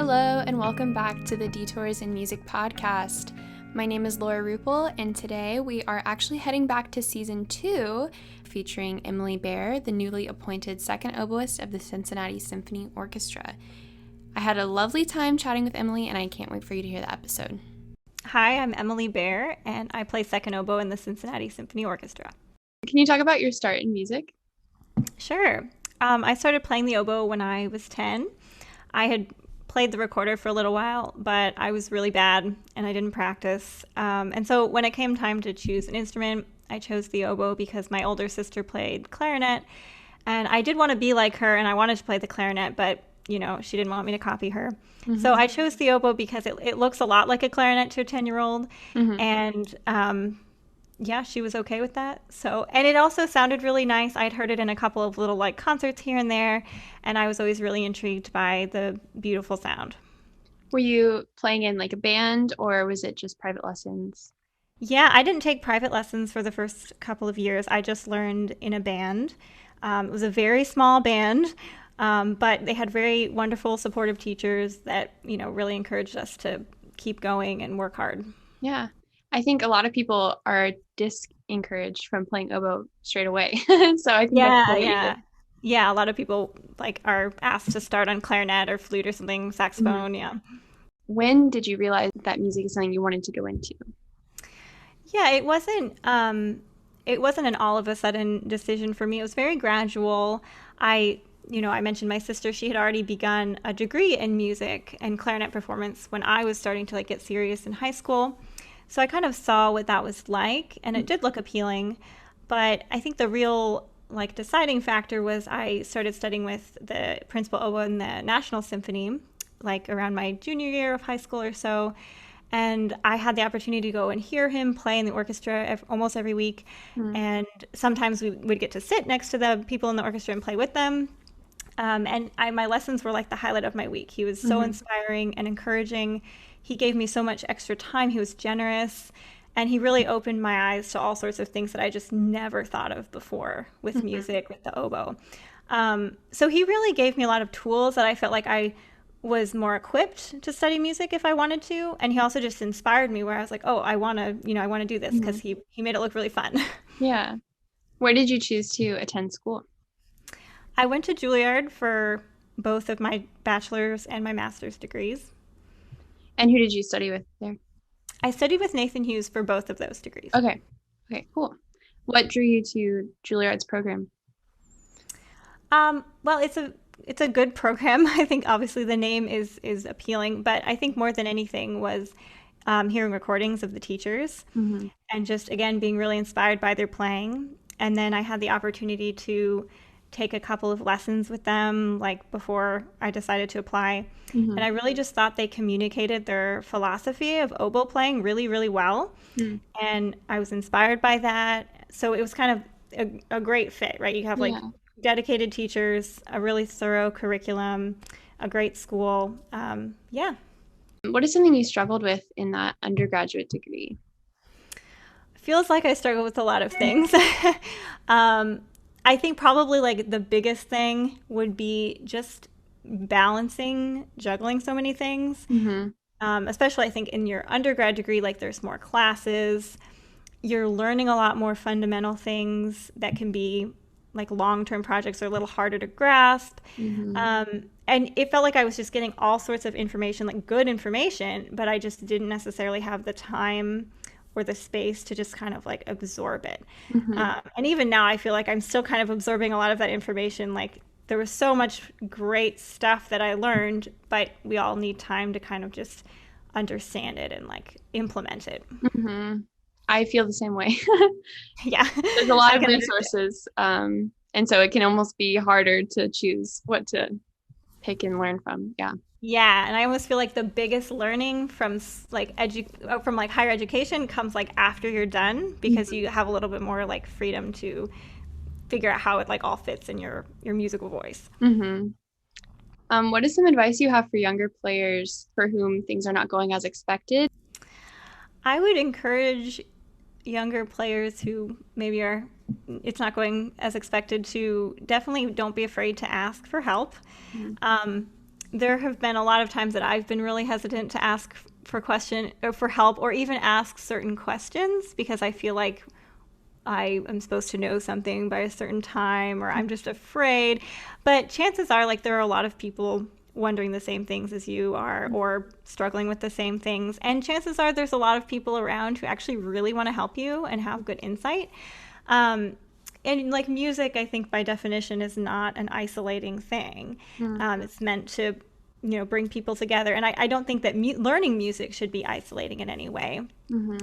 Hello, and welcome back to the Detours in Music podcast. My name is Laura Rupel, and today we are actually heading back to season 2, featuring Emily Beare, the newly appointed second oboist of the Cincinnati Symphony Orchestra. I had a lovely time chatting with Emily, and I can't wait for you to hear the episode. Hi, I'm Emily Beare, and I play second oboe in the Cincinnati Symphony Orchestra. Can you talk about your start in music? Sure. I started playing the oboe when I was 10. I had played the recorder for a little while, but I was really bad and I didn't practice. And so when it came time to choose an instrument, I chose the oboe because my older sister played clarinet, and I did want to be like her, and I wanted to play the clarinet, but she didn't want me to copy her. Mm-hmm. So I chose the oboe because it looks a lot like a clarinet to a 10-year-old, mm-hmm. and she was okay with that. And it also sounded really nice. I'd heard it in a couple of little concerts here and there, and I was always really intrigued by the beautiful sound. Were you playing in a band, or was it just private lessons? Yeah, I didn't take private lessons for the first couple of years. I just learned in a band. It was a very small band, but they had very wonderful, supportive teachers that, really encouraged us to keep going and work hard. Yeah. I think a lot of people are disencouraged from playing oboe straight away. So I think Yeah, a lot of people are asked to start on clarinet or flute or something, saxophone, mm-hmm. Yeah. When did you realize that music is something you wanted to go into? Yeah, it wasn't an all of a sudden decision for me. It was very gradual. I mentioned my sister, she had already begun a degree in music and clarinet performance when I was starting to get serious in high school. So I kind of saw what that was like, and it did look appealing. But I think the real deciding factor was I started studying with the principal oboe in the National Symphony, around my junior year of high school or so. And I had the opportunity to go and hear him play in the orchestra almost every week. Mm. And sometimes we would get to sit next to the people in the orchestra and play with them. My lessons were the highlight of my week. He was so inspiring and encouraging. He gave me so much extra time. He was generous, and he really opened my eyes to all sorts of things that I just never thought of before with music, with the oboe. So he really gave me a lot of tools that I felt like I was more equipped to study music if I wanted to. And he also just inspired me where I was like, oh, I want to do this, because he made it look really fun. Yeah. Where did you choose to attend school? I went to Juilliard for both of my bachelor's and my master's degrees. And who did you study with there? I studied with Nathan Hughes for both of those degrees. Okay, cool. What drew you to Juilliard's program? Well, it's a good program. I think obviously the name is appealing, but I think more than anything was hearing recordings of the teachers, mm-hmm. and just, again, being really inspired by their playing. And then I had the opportunity to take a couple of lessons with them before I decided to apply. Mm-hmm. And I really just thought they communicated their philosophy of oboe playing really, really well. Mm. And I was inspired by that. So it was kind of a great fit, right? You have dedicated teachers, a really thorough curriculum, a great school. What is something you struggled with in that undergraduate degree? Feels like I struggled with a lot of things. I think probably the biggest thing would be just juggling so many things. Mm-hmm. Especially I think in your undergrad degree, there's more classes. You're learning a lot more fundamental things that can be long-term projects are a little harder to grasp. Mm-hmm. And it felt like I was just getting all sorts of information, good information, but I just didn't necessarily have the time or the space to just kind of absorb it. Mm-hmm. And even now I feel like I'm still kind of absorbing a lot of that information. There was so much great stuff that I learned, but we all need time to kind of just understand it and implement it. Mm-hmm. I feel the same way. Yeah. There's a lot of resources. And so it can almost be harder to choose what to pick and learn from. Yeah. Yeah, and I almost feel like the biggest learning from higher education comes after you're done, because you have a little bit more freedom to figure out how it all fits in your musical voice. Mm-hmm. What is some advice you have for younger players for whom things are not going as expected? I would encourage younger players who maybe it's not going as expected to definitely don't be afraid to ask for help. Mm-hmm. there have been a lot of times that I've been really hesitant to ask for question or for help or even ask certain questions because I feel like I am supposed to know something by a certain time or I'm just afraid. But chances are, like, there are a lot of people wondering the same things as you are or struggling with the same things. And chances are there's a lot of people around who actually really want to help you and have good insight. And like music, I think by definition is not an isolating thing. It's meant to, bring people together. And I don't think that learning music should be isolating in any way.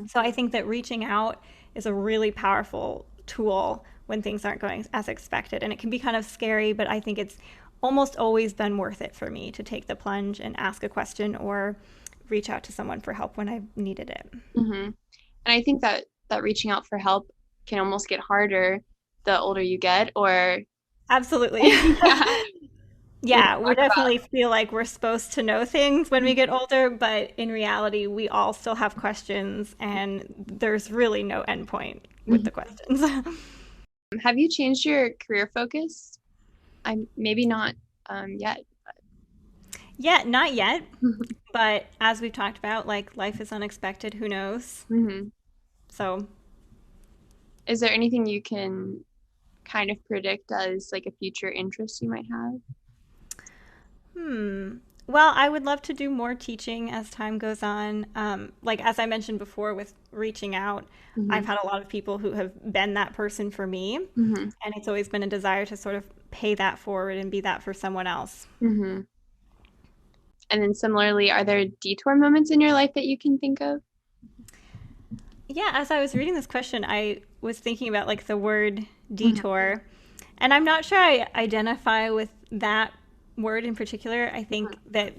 So I think that reaching out is a really powerful tool when things aren't going as expected. And it can be kind of scary, but I think it's almost always been worth it for me to take the plunge and ask a question or reach out to someone for help when I needed it. And I think that reaching out for help can almost get harder the older you get, or absolutely. Yeah, we definitely feel like we're supposed to know things when we get older, but in reality, we all still have questions, and there's really no endpoint with the questions. Have you changed your career focus? Maybe not yet. Yeah, not yet. But as we've talked about, like, life is unexpected. Who knows? So, is there anything you can kind of predict as like a future interest you might have? Well, I would love to do more teaching as time goes on. Like, as I mentioned before with reaching out, I've had a lot of people who have been that person for me. And it's always been a desire to sort of pay that forward and be that for someone else. And then similarly, are there detour moments in your life that you can think of? Yeah, as I was reading this question, I was thinking about like the word detour. And I'm not sure I identify with that word in particular. I think that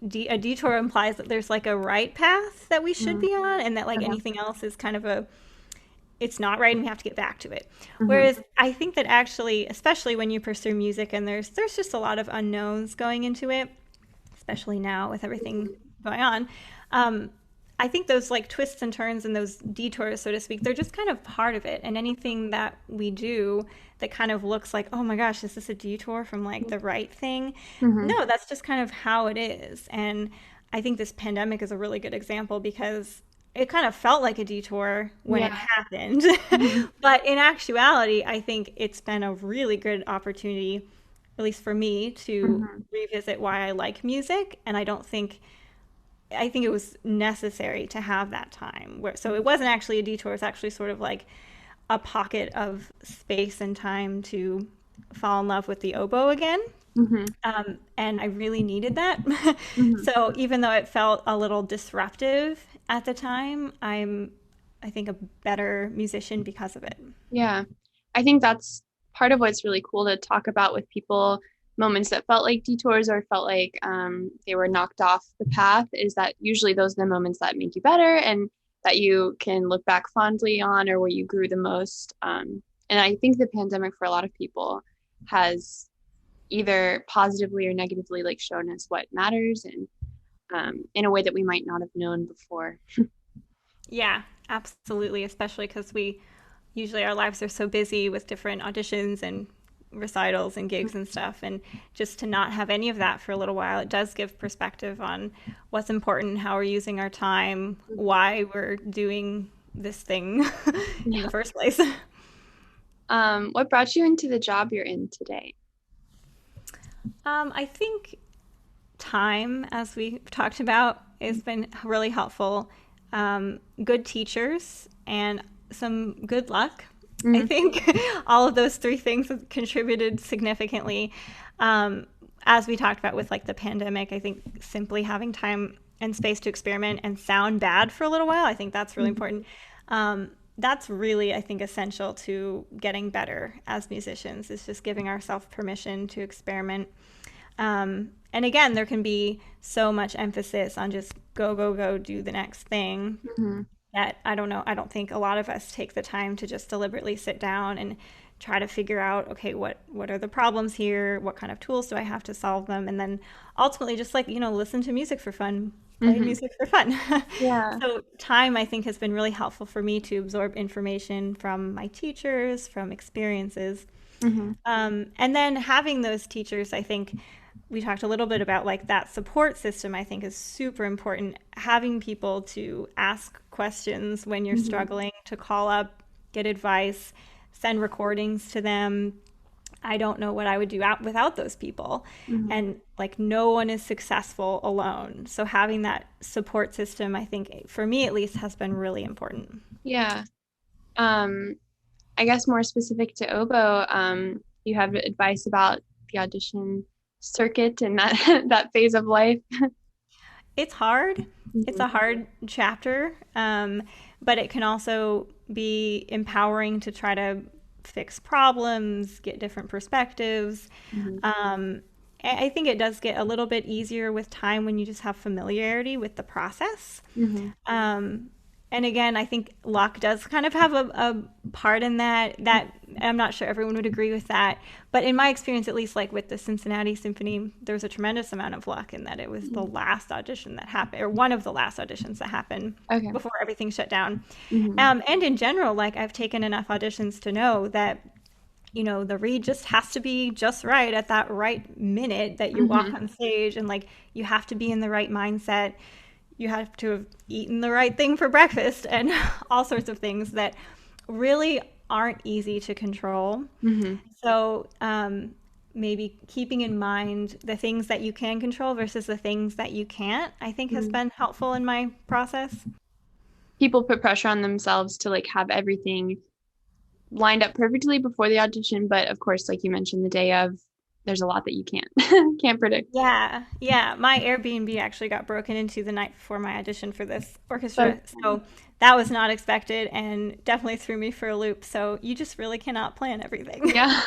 a detour implies that there's like a right path that we should be on, and that like anything else is kind of it's not right and we have to get back to it. Whereas I think that actually, especially when you pursue music and there's just a lot of unknowns going into it, especially now with everything going on, I think those like twists and turns and those detours, so to speak, they're just kind of part of it. And anything that we do that kind of looks like, oh my gosh, is this a detour from like the right thing? No, that's just kind of how it is. And I think this pandemic is a really good example because it kind of felt like a detour when it happened. But in actuality, I think it's been a really good opportunity, at least for me, to revisit why I like music. And I think it was necessary to have that time so it wasn't actually a detour. It's actually sort of like a pocket of space and time to fall in love with the oboe again. And I really needed that. So even though it felt a little disruptive at the time, I think a better musician because of it. Yeah. I think that's part of what's really cool to talk about with people, moments that felt like detours or felt like they were knocked off the path, is that usually those are the moments that make you better and that you can look back fondly on, or where you grew the most. And I think the pandemic for a lot of people has either positively or negatively like shown us what matters, and in a way that we might not have known before. Yeah, absolutely. Especially because usually our lives are so busy with different auditions and recitals and gigs and stuff, and just to not have any of that for a little while, it does give perspective on what's important, how we're using our time, why we're doing this thing in the first place. What brought you into the job you're in today? I think time, as we talked about, has been really helpful. Good teachers and some good luck. I think all of those three things have contributed significantly. As we talked about with like the pandemic, I think simply having time and space to experiment and sound bad for a little while, I think that's really important. That's really, I think, essential to getting better as musicians, is just giving ourselves permission to experiment. And again, there can be so much emphasis on just go, do the next thing. That I don't know, I don't think a lot of us take the time to just deliberately sit down and try to figure out, okay, what are the problems here? What kind of tools do I have to solve them? And then ultimately just like, listen to music for fun, play music for fun. Yeah. So time, I think, has been really helpful for me to absorb information from my teachers, from experiences. And then having those teachers, I think, we talked a little bit about like that support system, I think is super important. Having people to ask questions when you're struggling, to call up, get advice, send recordings to them. I don't know what I would do without those people. And like no one is successful alone. So having that support system, I think for me at least, has been really important. Yeah. I guess more specific to oboe, you have advice about the audition circuit and that that phase of life. It's hard. It's a hard chapter, but it can also be empowering to try to fix problems, get different perspectives. I think it does get a little bit easier with time when you just have familiarity with the process. And again, I think luck does kind of have a part in that. That I'm not sure everyone would agree with that, but in my experience, at least like with the Cincinnati Symphony, there was a tremendous amount of luck in that it was the last audition that happened, or one of the last auditions that happened before everything shut down. And in general, like I've taken enough auditions to know that, you know, the read just has to be just right at that right minute that you walk on stage, and like you have to be in the right mindset. You have to have eaten the right thing for breakfast and all sorts of things that really aren't easy to control. So maybe keeping in mind the things that you can control versus the things that you can't, I think has been helpful in my process. People put pressure on themselves to like have everything lined up perfectly before the audition, but of course, like you mentioned, the day of, there's a lot that you can't predict. Yeah. My Airbnb actually got broken into the night before my audition for this orchestra. So that was not expected and definitely threw me for a loop. So you just really cannot plan everything. Yeah.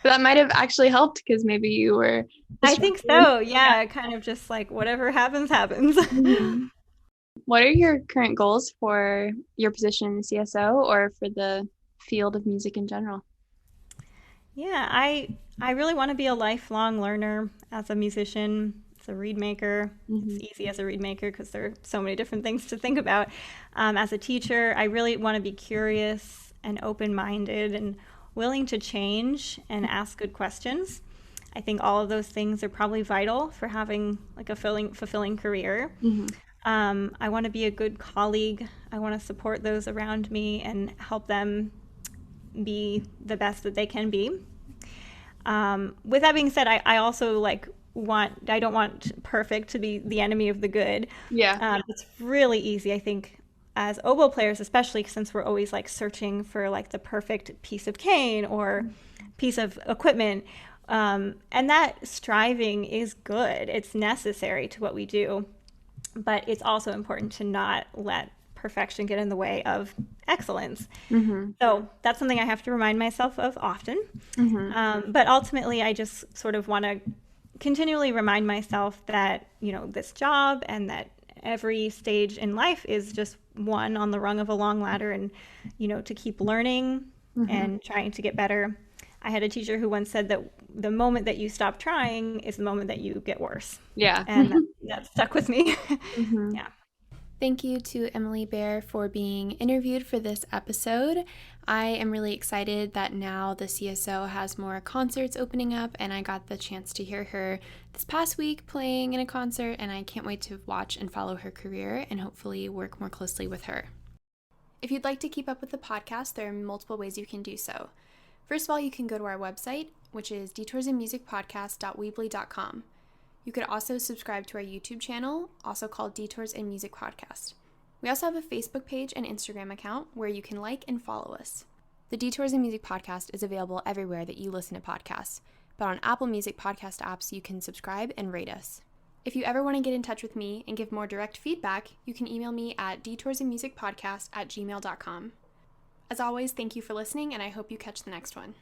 That might have actually helped because maybe you were I think so. Yeah. Kind of just like whatever happens, happens. What are your current goals for your position in the CSO or for the field of music in general? Yeah, I really want to be a lifelong learner as a musician, as a reed maker. It's easy as a reed maker because there are so many different things to think about. As a teacher, I really want to be curious and open-minded and willing to change and ask good questions. I think all of those things are probably vital for having like a fulfilling career. I want to be a good colleague. I want to support those around me and help them be the best that they can be. With that being said, I also like I don't want perfect to be the enemy of the good. It's really easy, I think, as oboe players, especially since we're always like searching for like the perfect piece of cane or piece of equipment. And that striving is good. It's necessary to what we do, but it's also important to not let perfection get in the way of excellence. So that's something I have to remind myself of often. But ultimately, I just sort of want to continually remind myself that, you know, this job and that every stage in life is just one on the rung of a long ladder, and, you know, to keep learning and trying to get better. I had a teacher who once said that the moment that you stop trying is the moment that you get worse. And that stuck with me. Yeah. Thank you to Emily Beare for being interviewed for this episode. I am really excited that now the CSO has more concerts opening up, and I got the chance to hear her this past week playing in a concert, and I can't wait to watch and follow her career and hopefully work more closely with her. If you'd like to keep up with the podcast, there are multiple ways you can do so. First of all, you can go to our website, which is detoursinmusicpodcast.weebly.com. You could also subscribe to our YouTube channel, also called Detours in Music Podcast. We also have a Facebook page and Instagram account where you can like and follow us. The Detours in Music Podcast is available everywhere that you listen to podcasts, but on Apple Music podcast apps, you can subscribe and rate us. If you ever want to get in touch with me and give more direct feedback, you can email me at detoursinmusicpodcast@gmail.com. As always, thank you for listening, and I hope you catch the next one.